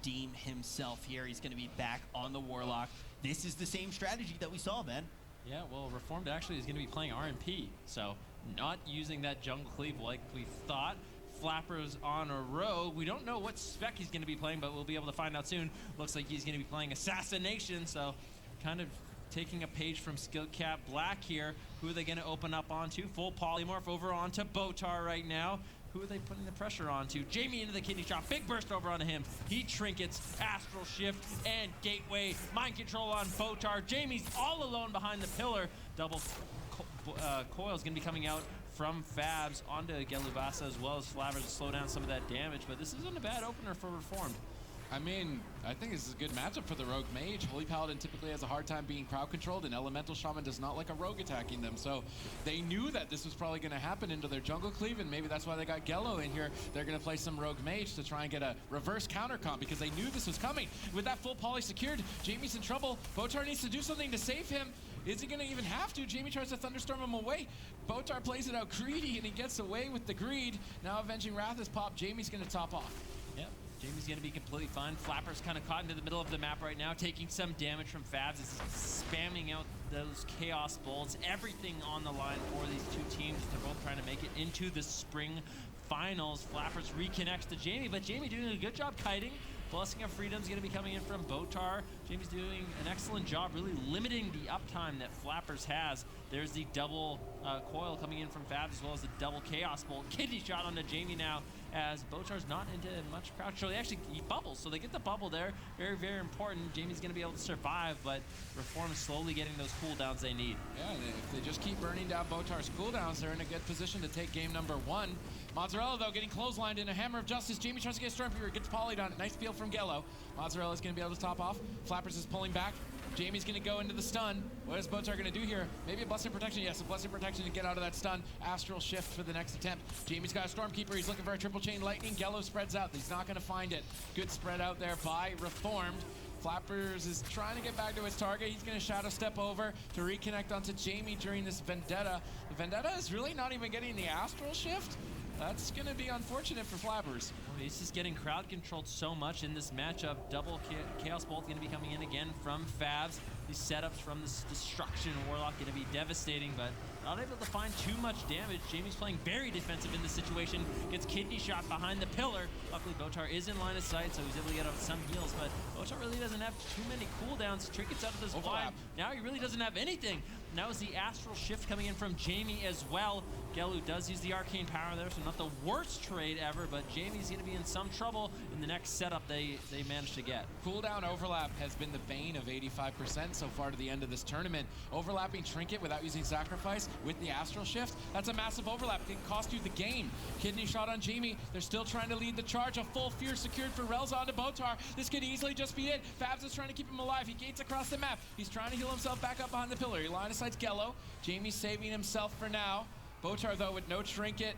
redeem himself here. He's going to be back on the Warlock. This is the same strategy that we saw, man. Yeah, well, Reformed actually is going to be playing RNP, so not using that jungle cleave like we thought. Flapper's on a rogue. We don't know what spec he's going to be playing, but we'll be able to find out soon. Looks like he's going to be playing Assassination, so kind of taking a page from Skill Cap Black here. Who are they going to open up onto? Full polymorph over onto Botar right now. Who are they putting the pressure onto? Jamie into the kidney shot. Big burst over onto him. He trinkets, Astral Shift, and Gateway. Mind control on Botar. Jamie's all alone behind the pillar. Double coil's going to be coming out from Fabs onto Gelubasa as well as Flappers to slow down some of that damage. But this isn't a bad opener for Reformed. I mean, I think this is a good matchup for the Rogue Mage. Holy Paladin typically has a hard time being crowd controlled, and Elemental Shaman does not like a Rogue attacking them. So they knew that this was probably going to happen into their jungle cleave, and maybe that's why they got Gello in here. They're going to play some Rogue Mage to try and get a reverse counter comp because they knew this was coming. With that full poly secured, Jamie's in trouble. Botar needs to do something to save him. Is he going to even have to? Jamie tries to thunderstorm him away. Botar plays it out greedy, and he gets away with the greed. Now Avenging Wrath is popped. Jamie's going to top off. Yep. Jamie's going to be completely fine. Flapper's kind of caught into the middle of the map right now, taking some damage from Fabs as he's spamming out those Chaos Bolts. Everything on the line for these two teams. They're both trying to make it into the spring finals. Flappers reconnects to Jamie, but Jamie doing a good job kiting. Blessing of Freedom's going to be coming in from Botar. Jamie's doing an excellent job really limiting the uptime that Flappers has. There's the double coil coming in from Fabs as well as the double Chaos Bolt. Kidney shot onto Jamie now as Botar's not into much crowd control. He bubbles, so they get the bubble there. Very, very important. Jamie's going to be able to survive, but Reform is slowly getting those cooldowns they need. Yeah, if they just keep burning down Botar's cooldowns, they're in a good position to take game number 1. Mozzarella, though, getting clotheslined in a Hammer of Justice. Jamie tries to get Stormkeeper, gets polyed on it. Nice peel from Gello. Mozzarella's going to be able to top off. Flappers is pulling back. Jamie's going to go into the stun. What is Botar going to do here? Maybe a Blessing Protection. Yes, a Blessing Protection to get out of that stun. Astral Shift for the next attempt. Jamie's got a Stormkeeper. He's looking for a triple chain lightning. Gello spreads out. He's not going to find it. Good spread out there by Reformed. Flappers is trying to get back to his target. He's going to Shadow Step over to reconnect onto Jamie during this Vendetta. The Vendetta is really not even getting the Astral Shift. That's going to be unfortunate for Flappers. He's just getting crowd controlled so much in this matchup. Double Chaos Bolt going to be coming in again from Fabs. These setups from this Destruction Warlock going to be devastating, but not able to find too much damage. Jamie's playing very defensive in this situation. Gets kidney shot behind the pillar. Luckily, Botar is in line of sight, so he's able to get out some heals, but Botar really doesn't have too many cooldowns. Trinkets out of this blind. Now he really doesn't have anything. Now is the Astral Shift coming in from Jamie as well. Gellu does use the arcane power there, so not the worst trade ever, but Jamie's going to be in some trouble in the next setup they managed to get. Cooldown overlap has been the bane of 85% so far to the end of this tournament. Overlapping Trinket without using Sacrifice with the Astral Shift, that's a massive overlap. It can cost you the game. Kidney shot on Jamie. They're still trying to lead the charge. A full Fear secured for Relza onto Botar. This could easily just be it. Fabs is trying to keep him alive. He gates across the map. He's trying to heal himself back up behind the pillar. He line of sights Gello. Jamie's saving himself for now. Botar, though, with no Trinket.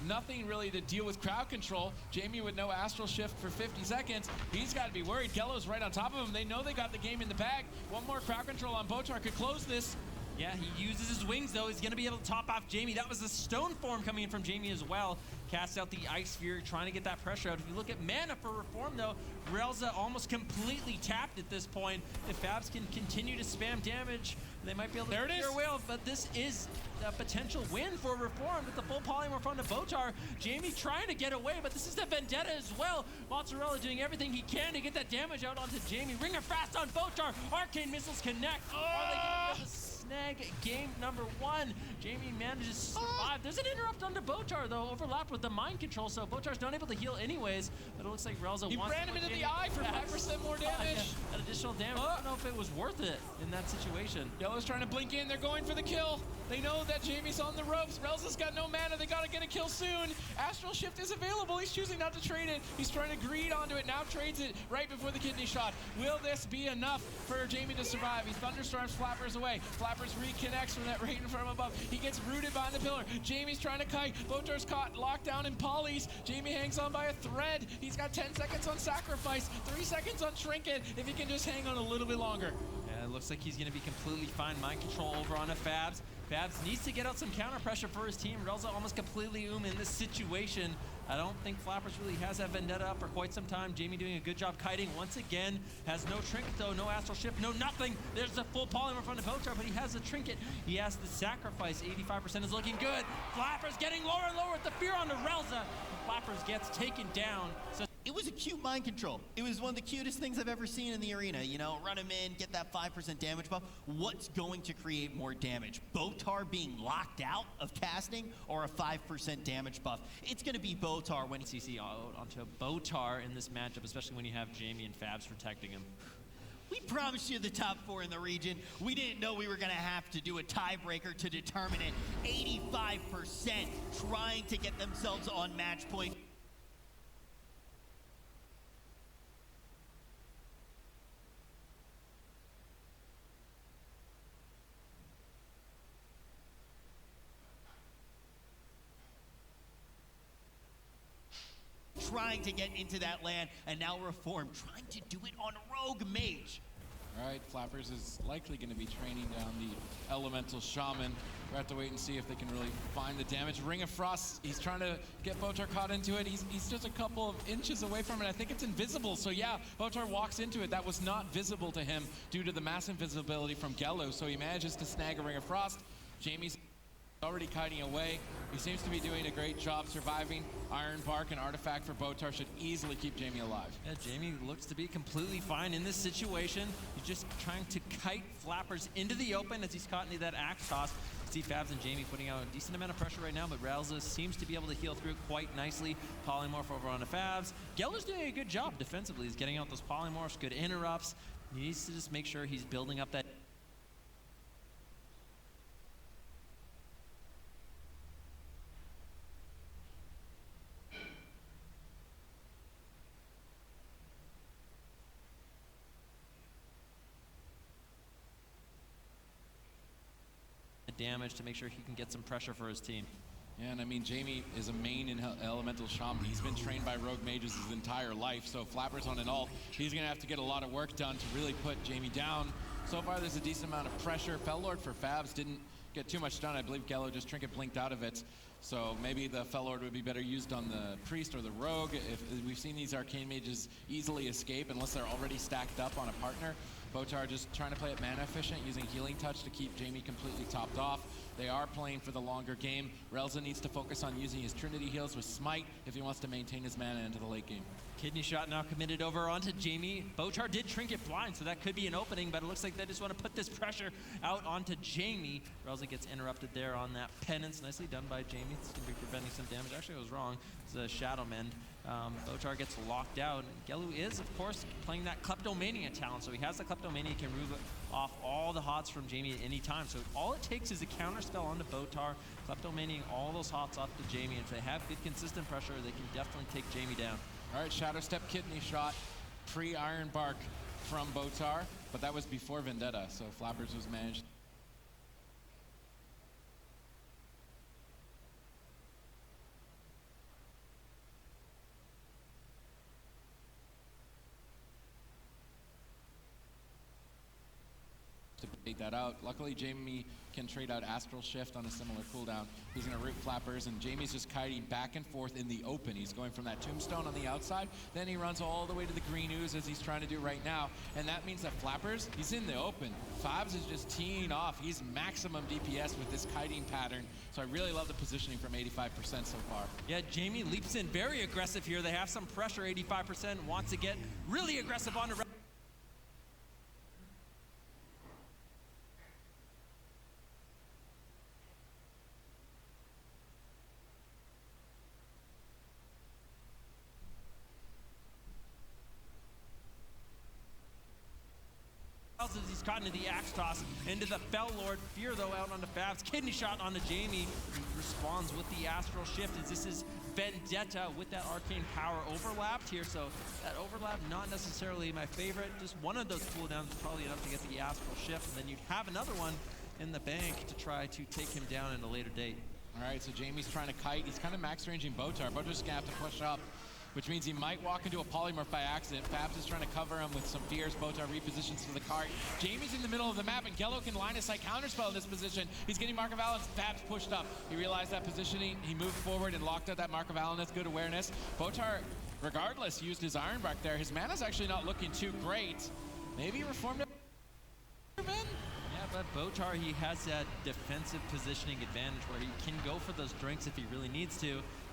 Nothing really to deal with crowd control. Jamie with no Astral Shift for 50 seconds. He's got to be worried. Gello's right on top of him. They know they got the game in the bag. One more crowd control on Botar could close this. Yeah, he uses his wings, though. He's going to be able to top off Jamie. That was the stone form coming in from Jamie as well. Casts out the Ice Sphere, trying to get that pressure out. If you look at mana for Reform, though, Relza almost completely tapped at this point. If Fabs can continue to spam damage, they might be able to there it is. Well, but this is a potential win for Reform with the full polymorph onto Botar. Jamie trying to get away, but this is the Vendetta as well. Mozzarella doing everything he can to get that damage out onto Jamie. Ringer fast on Botar. Arcane missiles connect. Are they going to be able to snag game number 1? Jamie manages to survive. There's an interrupt onto Botar, though, overlapped with the mind control, so Botar's not able to heal anyways, but it looks like Relza He ran him into the eye for 5% more damage. Yeah, that additional damage. I don't know if it was worth it in that situation. Yellow's trying to blink in. They're going for the kill. They know that Jamie's on the ropes. Relza's got no mana. They got to get a kill soon. Astral Shift is available. He's choosing not to trade it. He's trying to greed onto it. Now trades it right before the kidney shot. Will this be enough for Jamie to survive? He thunderstorms Flappers away. Flappers reconnects from that rain from above. He gets rooted behind the pillar. Jamie's trying to kite. Botar's caught, locked down in polys. Jamie hangs on by a thread. He's got 10 seconds on Sacrifice, 3 seconds on Trinket. If he can just hang on a little bit longer. Yeah, it looks like he's going to be completely fine. Mind control over on a Fabs. Fabs needs to get out some counter pressure for his team. Relza almost completely in this situation. I don't think Flappers really has that Vendetta up for quite some time. Jamie doing a good job kiting once again. Has no trinket though, no astral shift, no nothing. There's a full polymorph on the Botar, but he has a trinket. He has the sacrifice. 85% is looking good. Flappers getting lower and lower with the fear on the Relza. Flappers gets taken down. So It was a cute mind control. It was one of the cutest things I've ever seen in the arena. You know, run him in, get that 5% damage buff. What's going to create more damage? Botar being locked out of casting or a 5% damage buff? It's going to be Botar when he's CC out onto Botar in this matchup, especially when you have Jamie and Fabs protecting him. We promised you the top 4 in the region. We didn't know we were going to have to do a tiebreaker to determine it. 85% trying to get themselves on match point. Trying to get into that land, and now Reform trying to do it on Rogue Mage. All right, Flappers is likely going to be training down the Elemental Shaman. We'll have to wait and see if they can really find the damage. Ring of Frost, he's trying to get Botar caught into it. He's just a couple of inches away from it. I think it's invisible, so yeah, Botar walks into it. That was not visible to him due to the mass invisibility from Gello, so he manages to snag a Ring of Frost. Jamie's already kiting away. He seems to be doing a great job surviving. Iron Bark and Artifact for Botar should easily keep Jamie alive. Yeah, Jamie looks to be completely fine in this situation. He's just trying to kite Flappers into the open as he's caught into that axe toss. See Fabs and Jamie putting out a decent amount of pressure right now, but Relza seems to be able to heal through it quite nicely. Polymorph over onto Fabs. Geller's doing a good job defensively. He's getting out those polymorphs, good interrupts. He needs to just make sure he's building up that damage to make sure he can get some pressure for his team. Yeah, and I mean, Jamie is a main in Elemental Shaman. He's been trained by Rogue Mages his entire life, so Flappers on an ult, he's going to have to get a lot of work done to really put Jamie down. So far, there's a decent amount of pressure. Fell Lord for Fabs didn't get too much done. I believe Gello just trinket blinked out of it. So maybe the Fell Lord would be better used on the Priest or the Rogue. If we've seen these Arcane Mages easily escape unless they're already stacked up on a partner. Botar just trying to play it mana efficient, using Healing Touch to keep Jamie completely topped off. They are playing for the longer game. Relza needs to focus on using his Trinity heals with Smite if he wants to maintain his mana into the late game. Kidney Shot now committed over onto Jamie. Botar did Trinket blind, so that could be an opening, but it looks like they just want to put this pressure out onto Jamie. Relza gets interrupted there on that penance. Nicely done by Jamie. It's going to be preventing some damage. Actually, I was wrong. It's a Shadow Mend. Botar gets locked out. Gelu is, of course, playing that Kleptomania talent, so he has the Kleptomania, can remove off all the hots from Jamie at any time. So all it takes is a counter spell onto Botar, Kleptomaniaing all those hots off to Jamie, and if they have good consistent pressure, they can definitely take Jamie down. All right, Shadow Step Kidney Shot, pre-Iron Bark from Botar, but that was before Vendetta, so Flappers was managed. To bait that out. Luckily, Jamie can trade out Astral Shift on a similar cooldown. He's going to root Flappers, and Jamie's just kiting back and forth in the open. He's going from that Tombstone on the outside, then he runs all the way to the Green Ooze as he's trying to do right now, and that means that Flappers, he's in the open. Fabs is just teeing off. He's maximum DPS with this kiting pattern, so I really love the positioning from 85% so far. Yeah, Jamie leaps in very aggressive here. They have some pressure, 85%, wants to get really aggressive on the as he's caught into the axe toss, into the Fell Lord. Fear though out onto Fabs. Kidney Shot onto Jamie. He responds with the Astral Shift as this is Vendetta with that arcane power overlapped here. So that overlap not necessarily my favorite. Just one of those cooldowns is probably enough to get the Astral Shift, and then you'd have another one in the bank to try to take him down at a later date. All right, so Jamie's trying to kite. He's kind of max ranging Botar. Botar's gonna have to push up which means he might walk into a polymorph by accident. Fabs is trying to cover him with some fears. Botar repositions to the cart. Jamie's in the middle of the map, and Gello can line a sight counterspell in this position. He's getting Mark of Valence. Fabs pushed up. He realized that positioning. He moved forward and locked out that Mark of Valence. Good awareness. Botar, regardless, used his Ironbark there. His mana's actually not looking too great. Maybe reformed it. Yeah, but Botar, he has that defensive positioning advantage where he can go for those drinks if he really needs to.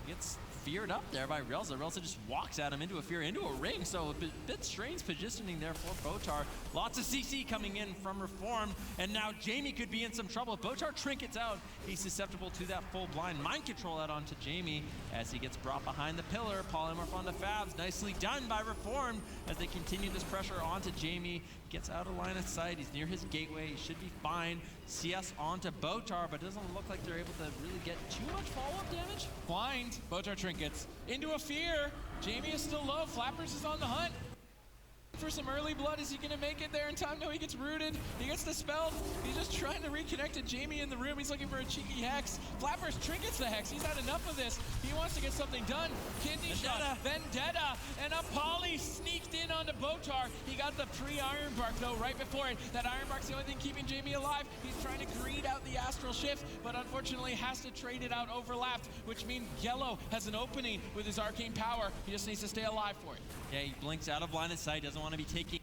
He gets feared up there by Relza. Relza just walks at him into a fear, into a ring, so a bit strange positioning there for Botar. Lots of CC coming in from Reformed, and now Jamie could be in some trouble. If Botar trinkets out, he's susceptible to that full blind mind control out onto Jamie as he gets brought behind the pillar. Polymorph onto Fabs, nicely done by Reformed as they continue this pressure onto Jamie. Gets out of line of sight, he's near his gateway, he should be fine. CS onto Botar, but it doesn't look like they're able to really get too much follow-up damage. Blind. Botar trinkets into a fear. Jamie is still low. Flappers is on the hunt for some early blood. Is he gonna make it there in time? No, he gets rooted. He gets the spell. He's just trying to reconnect to Jamie in the room. He's looking for a cheeky hex. Flappers trinkets the hex. He's had enough of this. He wants to get something done. Kidney shot, Vendetta, and a poly sneaked in onto Botar. He got the pre-Ironbark though right before it. That Ironbark's the only thing keeping Jamie alive. He's trying to greed out the Astral Shift, but unfortunately has to trade it out overlapped, which means Gello has an opening with his arcane power. He just needs to stay alive for it. Yeah, he blinks out of line of sight, doesn't want to be taking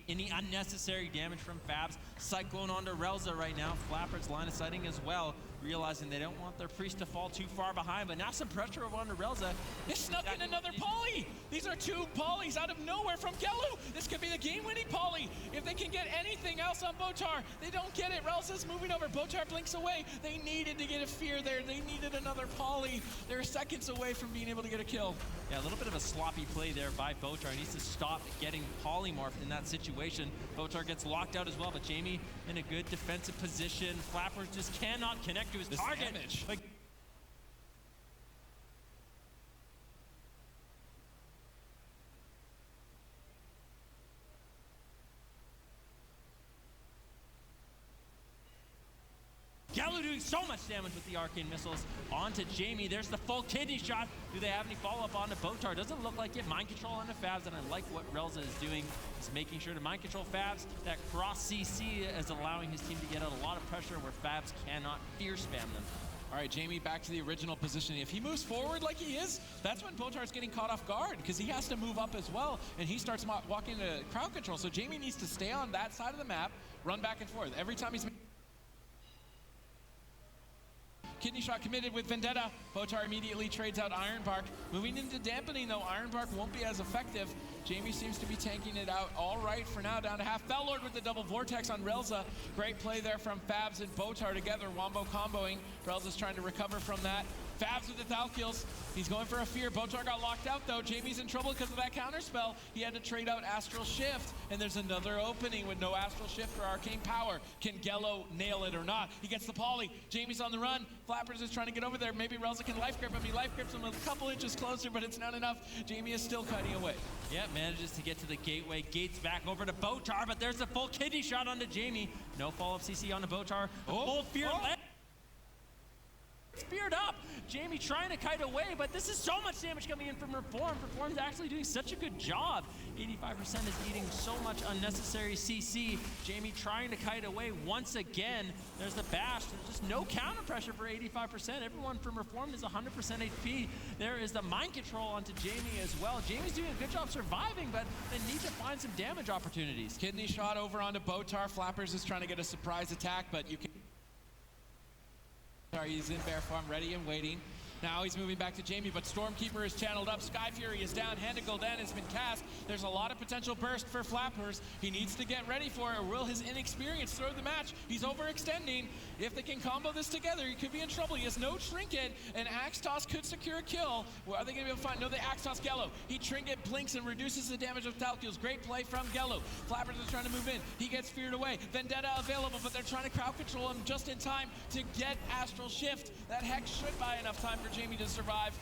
any unnecessary damage from Fabs. Cyclone onto Relza right now. Flappers line of sighting as well, realizing they don't want their priest to fall too far behind, but now some pressure onto Relza. It snuck in another poly! These are two polys out of nowhere from Gello! This could be the game-winning poly! If they can get anything else on Botar, they don't get it. Relza's moving over. Botar blinks away. They needed to get a fear there. They needed another poly. They're seconds away from being able to get a kill. Yeah, a little bit of a sloppy play there by Botar. He needs to stop getting polymorphed in that situation. Botar gets locked out as well, but Jamie in a good defensive position. Flappers just cannot connect to his target. Damage. Like, Gallo doing so much damage with the arcane missiles onto Jamie. There's the full kidney shot. Do they have any follow-up onto Botar? Doesn't look like it. Mind control onto Fabs, and I like what Relza is doing. He's making sure to mind control Fabs. That cross CC is allowing his team to get out a lot of pressure where Fabs cannot fear spam them. All right, Jamie back to the original positioning. If he moves forward like he is, that's when Botar's getting caught off guard because he has to move up as well, and he starts walking into crowd control. So Jamie needs to stay on that side of the map, run back and forth. Every time he's kidney shot committed with Vendetta. Botar immediately trades out Ironbark. Moving into dampening though, Ironbark won't be as effective. Jamie seems to be tanking it out all right for now, down to half. Fellord with the double vortex on Relza. Great play there from Fabs and Botar together, wombo comboing. Relza's trying to recover from that. Fabs with the thou kills. He's going for a fear. Botar got locked out though. Jamie's in trouble because of that counter spell. He had to trade out Astral Shift, and there's another opening with no Astral Shift or Arcane Power. Can Gello nail it or not? He gets the poly. Jamie's on the run. Flappers is trying to get over there. Maybe Relza can life grip him. He life grips him a couple inches closer, but it's not enough. Jamie is still cutting away. Yeah, manages to get to the gateway. Gates back over to Botar, but there's a full kidney shot onto Jamie. No follow-up CC onto Botar. Full fear left. Speared up. Jamie trying to kite away, but this is so much damage coming in from Reform. Reform's actually doing such a good job. 85% is eating so much unnecessary CC. Jamie trying to kite away once again. There's the bash. There's just no counter pressure for 85%. Everyone from Reform is 100% HP. There is the mind control onto Jamie as well. Jamie's doing a good job surviving, but they need to find some damage opportunities. Kidney shot over onto Botar. Flappers is trying to get a surprise attack, but you can. He's in bear form, ready and waiting. Now he's moving back to Jamie, but Stormkeeper is channeled up. Sky Fury is down. Hand to Gul'dan has been cast. There's a lot of potential burst for Flappers. He needs to get ready for it, or will his inexperience throw the match? He's overextending. If they can combo this together, he could be in trouble. He has no trinket, and Axe Toss could secure a kill. Well, are they going to be able to find? No, they Axe Toss Gello. He trinket blinks and reduces the damage of Tal'Kills. Great play from Gello. Flappers is trying to move in. He gets feared away. Vendetta available, but they're trying to crowd control him just in time to get Astral Shift. That Hex should buy enough time for Jamie to survive.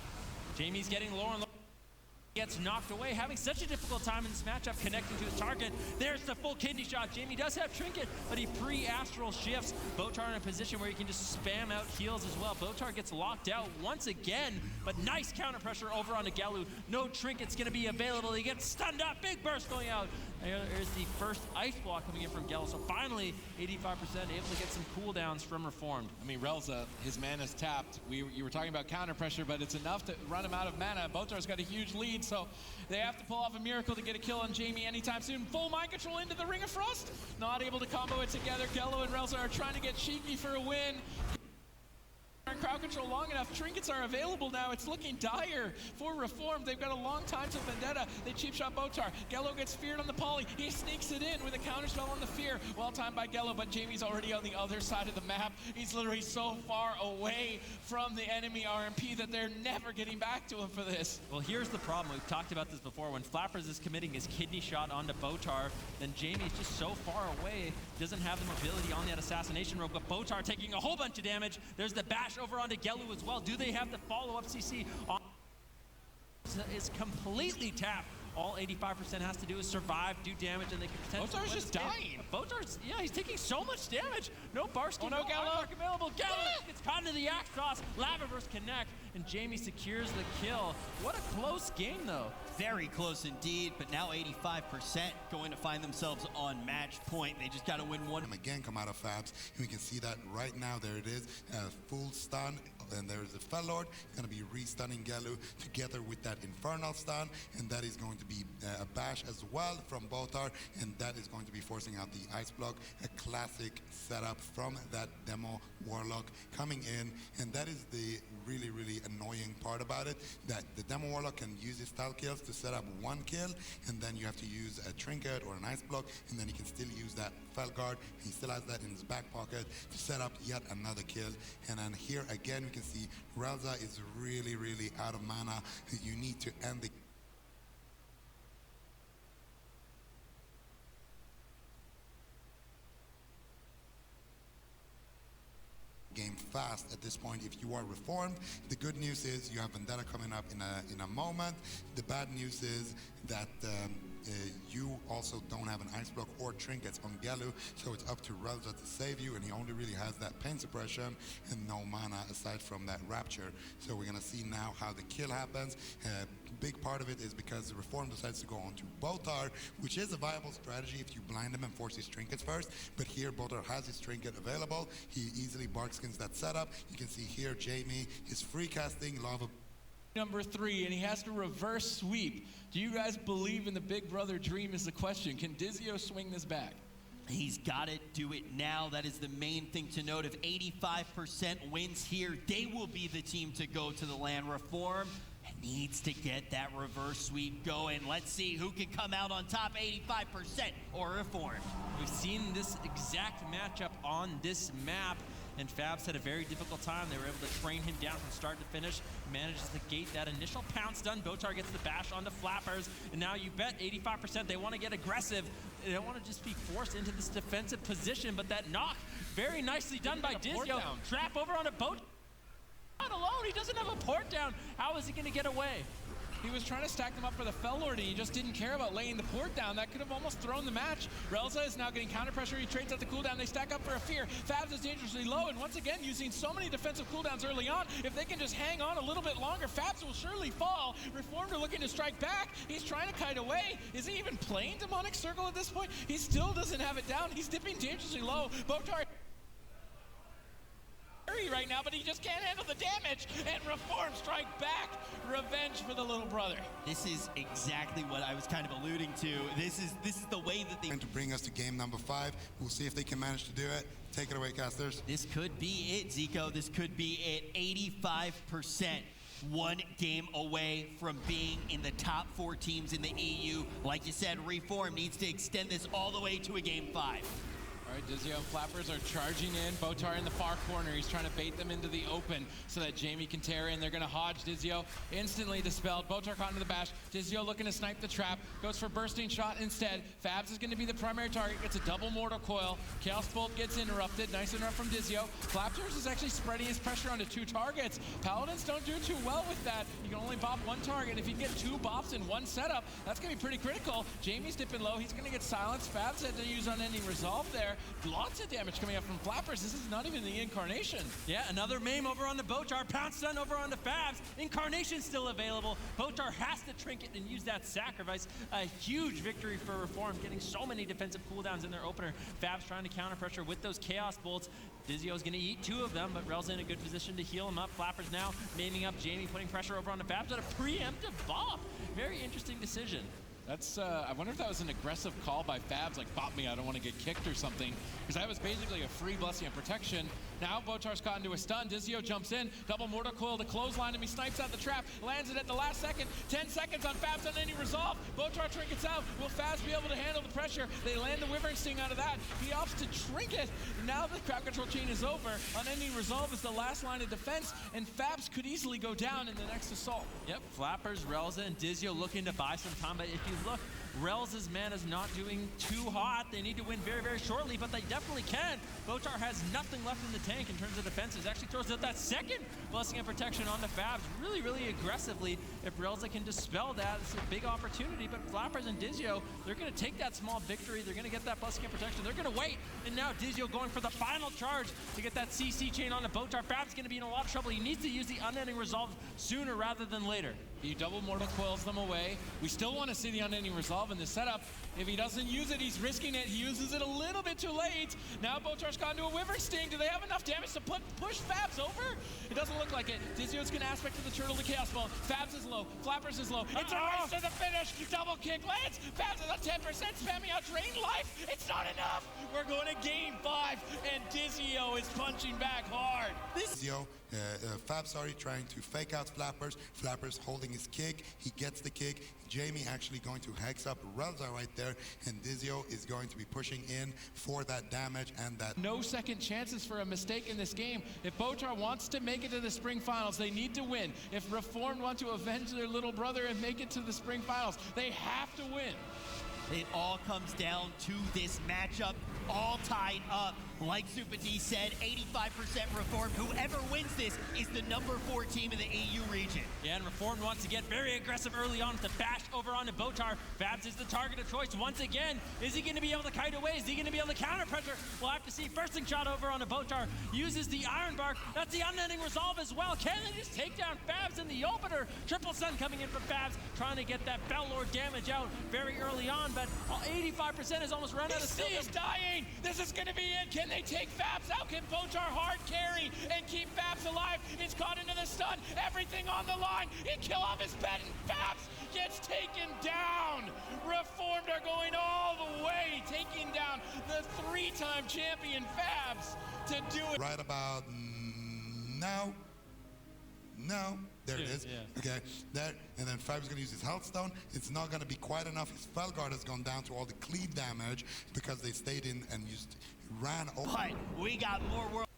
Jamie's getting lower and lower. Gets knocked away, having such a difficult time in this matchup connecting to his target. There's the full kidney shot. Jamie does have Trinket, but he pre-astral shifts. Botar in a position where he can just spam out heals as well. Botar gets locked out once again, but nice counter pressure over onto Galu. No Trinket's gonna be available. He gets stunned up, big burst going out. There's the first ice block coming in from Galu. So finally, 85% able to get some cooldowns from Reformed. I mean, Relza, his mana's tapped. You were talking about counter pressure, but it's enough to run him out of mana. Botar's got a huge lead, so they have to pull off a miracle to get a kill on Jamie anytime soon. Full mind control into the Ring of Frost. Not able to combo it together. Gello and Relza are trying to get cheeky for a win. Crowd control long enough. Trinkets are available now. It's looking dire for Reformed. They've got a long time till Vendetta. They cheap shot Botar. Gello gets feared on the poly. He sneaks it in with a counter spell on the fear. Well timed by Gello, but Jamie's already on the other side of the map. He's literally so far away from the enemy RMP that they're never getting back to him for this. Well, here's the problem. We've talked about this before. When Flappers is committing his kidney shot onto Botar, then Jamie's just so far away, doesn't have the mobility on that assassination rope, but Botar taking a whole bunch of damage. There's the bash over onto Gelu as well. Do they have the follow-up CC on? Is completely tapped. All 85% has to do is survive, do damage, and they can potentially Botar's just dying. Botar's, yeah, he's taking so much damage. No Barsky, oh, no Gallo available. Gallo gets caught into the axe toss. Lavaverse connect, and Jamie secures the kill. What a close game, though. Very close indeed, but now 85% going to find themselves on match point. They just got to win one. Again, come out of Fabs, and we can see that right now. There it is, full stun, and there is a Fellord going to be re-stunning Galu together with that Infernal stun, and that is going to be a bash as well from Botar, and that is going to be forcing out the Ice Block, a classic setup from that demo Warlock coming in, and that is the really annoying part about it, that the demo Warlock can use his style kills to set up one kill, and then you have to use a Trinket or an Ice Block, and then he can still use that Felguard. He still has that in his back pocket to set up yet another kill. And then here again we can see Relza is really out of mana. You need to end the game fast at this point if you are Reformed. The good news is you have Vendetta coming up in a moment. The bad news is that you also don't have an Ice Block or Trinkets on Galu, so it's up to Relza to save you, and he only really has that pain suppression and no mana aside from that Rapture. So we're gonna see now how the kill happens. Big part of it is because the Reform decides to go on to Botar, which is a viable strategy if you blind him and force his Trinkets first, but here Botar has his Trinket available. He easily barkskins that setup. You can see here Jamie is free casting Lava Number 3, and he has to reverse sweep. Do you guys believe in the Big Brother dream is the question. Can Dizio swing this back? He's got to do it now. That is the main thing to note. If 85% wins here, they will be the team to go to the land. Reform needs to get that reverse sweep going. Let's see who can come out on top, 85% or Reform. We've seen this exact matchup on this map, and Fabs had a very difficult time. They were able to train him down from start to finish, manages to gate that initial pounce done. Botar gets the bash onto Flappers, and now you bet 85% they want to get aggressive. They don't want to just be forced into this defensive position, but that knock, very nicely done by Dizio. Trap over on a boat. Not alone, he doesn't have a port down. How is he going to get away? He was trying to stack them up for the Fellord, and he just didn't care about laying the port down. That could have almost thrown the match. Relza is now getting counter pressure. He trades out the cooldown. They stack up for a fear. Fabs is dangerously low, and once again, using so many defensive cooldowns early on, if they can just hang on a little bit longer, Fabs will surely fall. Reformed are looking to strike back. He's trying to kite away. Is he even playing Demonic Circle at this point? He still doesn't have it down. He's dipping dangerously low. Botar right now, but he just can't handle the damage, and Reform strike back. Revenge for the little brother. This is exactly what I was kind of alluding to. This is the way that they to bring us to game number 5. We'll see if they can manage to do it. Take it away, casters. This could be it, Zico. This could be it. 85%. One game away from being in the top 4 teams in the EU. Like you said, Reform needs to extend this all the way to a game 5. All right, Dizio and Flappers are charging in. Botar in the far corner. He's trying to bait them into the open so that Jamie can tear in. They're going to hodge Dizio. Instantly dispelled. Botar caught into the bash. Dizio looking to snipe the trap. Goes for bursting shot instead. Fabs is going to be the primary target. Gets a double mortal coil. Chaos Bolt gets interrupted. Nice interrupt from Dizio. Flappers is actually spreading his pressure onto 2 targets. Paladins don't do too well with that. You can only bop 1 target. If you get 2 bops in 1 setup, that's going to be pretty critical. Jamie's dipping low. He's going to get silenced. Fabs had to use unending resolve there. Lots of damage coming up from Flappers. This is not even the Incarnation. Yeah, another maim over on the Botar. Pound stun over on the Fabs. Incarnation still available. Botar has to trinket and use that sacrifice. A huge victory for Reform, getting so many defensive cooldowns in their opener. Fabs trying to counter pressure with those Chaos Bolts. Dizio's going to eat 2 of them, but Rel's in a good position to heal him up. Flappers now maiming up Jamie, putting pressure over on the Fabs at a preemptive bop. Very interesting decision. That's, I wonder if that was an aggressive call by Fabs, like, bop me, I don't want to get kicked or something. Because that was basically a free Blessing of Protection. Now Botar's caught into a stun. Dizio jumps in, double mortal coil to clothesline him. He snipes out the trap, lands it at the last second. 10 seconds on Fabs on any resolve. Botar trinkets out. Will Fabs be able to handle the pressure? They land the Wyvern Sting out of that. He opts to trinket. Now the crowd control chain is over. Unending resolve is the last line of defense, and Fabs could easily go down in the next assault. Yep, Flappers, Relza, and Dizio looking to buy some time, but if you look, Relza's mana is not doing too hot. They need to win very, very shortly, but they definitely can. Botar has nothing left in the tank in terms of defenses. Actually throws out that second Blessing of Protection on the Fabs really, really aggressively. If Relza can dispel that, it's a big opportunity, but Flappers and Dizio, they're going to take that small victory. They're going to get that Blessing of Protection. They're going to wait, and now Dizio going for the final charge to get that CC chain on the Botar. Fabs going to be in a lot of trouble. He needs to use the Unending Resolve sooner rather than later. He double mortal coils them away. We still want to see the unending resolve in this setup. If he doesn't use it, he's risking it. He uses it a little bit too late. Now Botar's gone to a Wyvern Sting. Do they have enough damage to push Fabs over? It doesn't look like it. Dizio's going to aspect to the turtle to Chaos Ball. Fabs is low. Flappers is low. It's a race to the finish. Double kick lands. Fabs is on 10%, spamming out drain life. It's not enough. We're going to game 5, and Dizio is punching back hard. Dizio, Fabs trying to fake out Flappers. Flappers holding his kick. He gets the kick. Jamie actually going to hex up Relza right there, and Dizio is going to be pushing in for that damage and that. No second chances for a mistake in this game. If Botar wants to make it to the spring finals, they need to win. If Reformed want to avenge their little brother and make it to the spring finals, they have to win. It all comes down to this matchup, all tied up. Like Super D said, 85% Reformed. Whoever wins this is the number 4 team in the EU region. Yeah, and Reformed wants to get very aggressive early on with the bash over onto Botar. Fabs is the target of choice once again. Is he going to be able to kite away? Is he going to be able to counter pressure? We'll have to see. Bursting shot over onto Botar. Uses the Iron Bark. That's the unending resolve as well. Can they just take down Fabs in the opener? Triple stun coming in from Fabs, trying to get that Bell Lord damage out very early on, but 85% has almost run out of steam. He's dying. This is going to be it. Can they take Fabs out? Can Botar hard carry and keep Fabs alive? He's caught into the stun. Everything on the line. He kill off his pet, and Fabs gets taken down. Reformed are going all the way, taking down the 3-time champion Fabs to do it. Right about now. No, there it is. Yeah. Okay, there, and then Fab's gonna use his health stone. It's not gonna be quite enough. His spell guard has gone down to all the cleave damage because they stayed in and ran over. But we got more world.